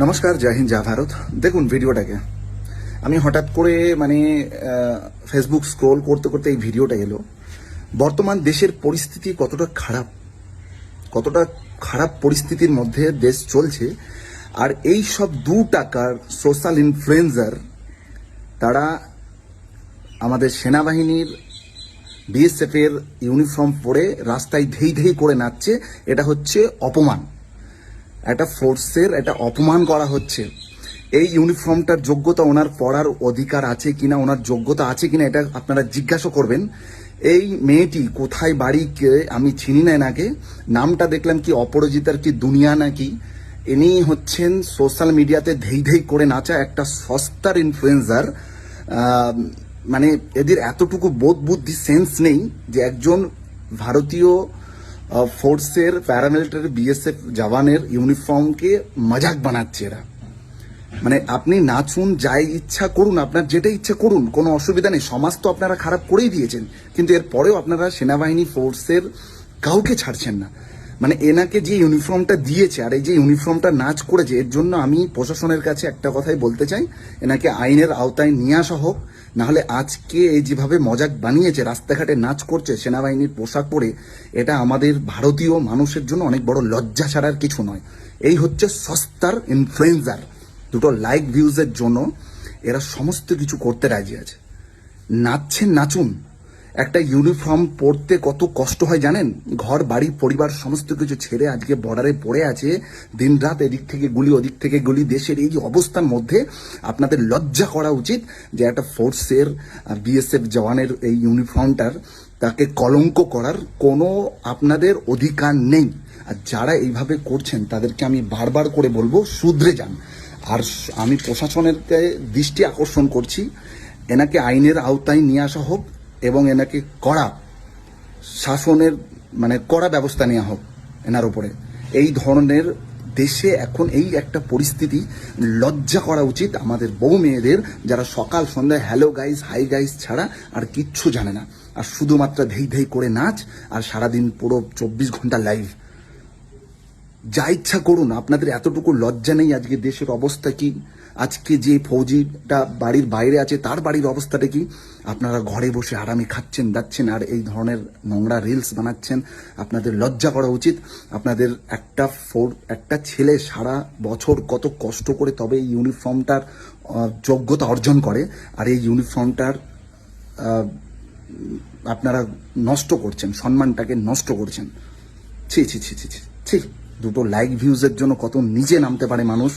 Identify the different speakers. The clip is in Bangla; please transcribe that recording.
Speaker 1: নমস্কার, জয় হিন্দ, জয় ভারত। দেখুন ভিডিওটাকে আমি হঠাৎ করে ফেসবুক স্ক্রোল করতে করতে এই ভিডিওটা এলো। বর্তমান দেশের পরিস্থিতি কতটা খারাপ পরিস্থিতির মধ্যে দেশ চলছে, আর এই সব 2 টাকার সোশ্যাল ইনফ্লুয়েন্সার তারা আমাদের সেনাবাহিনীর বিএসএফ এর ইউনিফর্ম পরে রাস্তায় ধেই ধেই করে নাচছে। এটা হচ্ছে অপমান, একটা ফোর্সের একটা অপমান করা হচ্ছে। এই ইউনিফর্মটার যোগ্যতা ওনার পড়ার অধিকার আছে কিনা, ওনার যোগ্যতা আছে কিনা, এটা আপনারা জিজ্ঞাসা করবেন। এই মেয়েটি কোথায় বাড়ি, কে, আমি চিনি না এনাকে। নামটা দেখলাম কি অপরাজিতার কি দুনিয়া নাকি। ইনি হচ্ছেন সোশ্যাল মিডিয়াতে ধেই ধেই করে নাচা একটা সস্তার ইনফ্লুয়েন্সার। মানে এদের এতটুকু বোধ বুদ্ধি সেন্স নেই যে একজন ভারতীয় ফোর্সের প্যারামিলিটারি বিএসএফ জওয়ানের ইউনিফর্মকে মজাক বানাচ্ছে এরা। মানে আপনি নাচুন, যাই ইচ্ছা করুন, আপনার যেটা ইচ্ছা করুন, কোনো অসুবিধা নেই। সমাজ তো আপনারা খারাপ করেই দিয়েছেন, কিন্তু এরপরেও আপনারা সেনাবাহিনী ফোর্সের কাউকে ছাড়ছেন না। মানে এনাকে যে ইউনিফর্মটা দিয়েছে আর এই যে ইউনিফর্মটা নাচ করেছে, এর জন্য আমি প্রশাসনের কাছে একটা কথাই বলতে চাই, এনাকে আইনের আওতায় নিয়ে আসা হোক। নাহলে আজকে এই যেভাবে মজাক বানিয়েছে, রাস্তাঘাটে নাচ করছে সেনাবাহিনীর পোশাক পরে, এটা আমাদের ভারতীয় মানুষের জন্য অনেক বড় লজ্জা ছাড়ার কিছু নয়। এই হচ্ছে সস্তার ইনফ্লুয়েন্সার। 2টো লাইক ভিউজের জন্য এরা সমস্ত কিছু করতে রাজি আছে। নাচছেন, নাচুন। একটা ইউনিফর্ম পরতে কত কষ্ট হয় জানেন? ঘর বাড়ি পরিবার সমস্ত কিছু ছেড়ে আজকে বর্ডারে পড়ে আছে, দিনরাত এদিক থেকে গুলি ওদিক থেকে গুলি। দেশের এই যে অবস্থার মধ্যে আপনাদের লজ্জা করা উচিত যে একটা ফোর্সের বিএসএফ জওয়ানের এই ইউনিফর্মটার তাকে কলঙ্ক করার কোনো আপনাদের অধিকার নেই। আর যারা এইভাবে করছেন তাদেরকে আমি বারবার করে বলবো, শুধরে যান। আর আমি প্রশাসনের দৃষ্টি আকর্ষণ করছি, এনাকে আইনের আওতায় নিয়ে আসা হোক এবং এনাকে কড়া শাসনের কড়া ব্যবস্থা নেওয়া হোক এনার উপরে। এই ধরনের দেশে এখন এই একটা পরিস্থিতি, লজ্জা করা উচিত আমাদের বউ মেয়েদের, যারা সকাল সন্ধ্যায় হ্যালো গাইস, হাই গাইস ছাড়া আর কিচ্ছু জানে না, আর শুধুমাত্র ধেই ধেই করে নাচ, আর সারাদিন পুরো 24 ঘন্টা লাইভ। যা ইচ্ছা করুন, আপনাদের এতটুকু লজ্জা নেই? আজকে দেশের অবস্থা কি? আজকে যে ফৌজিটা বাড়ির বাইরে আছে তার বাড়ির অবস্থাটা কি? আপনারা ঘরে বসে আরামে খাচ্ছেন দাচ্ছেন আর এই ধরনের নোংরা রিলস বানাচ্ছেন। আপনাদের লজ্জা করা উচিত। আপনাদের একটা ছেলে সারা বছর কত কষ্ট করে তবে এই ইউনিফর্মটার যোগ্যতা অর্জন করে, আর এই ইউনিফর্মটার আপনারা নষ্ট করছেন, সম্মানটাকে নষ্ট করছেন। ছি ছি ছি ছি ছি ছি। 2টো লাইক ভিউজের জন্য কত নিচে নামতে পারে মানুষ।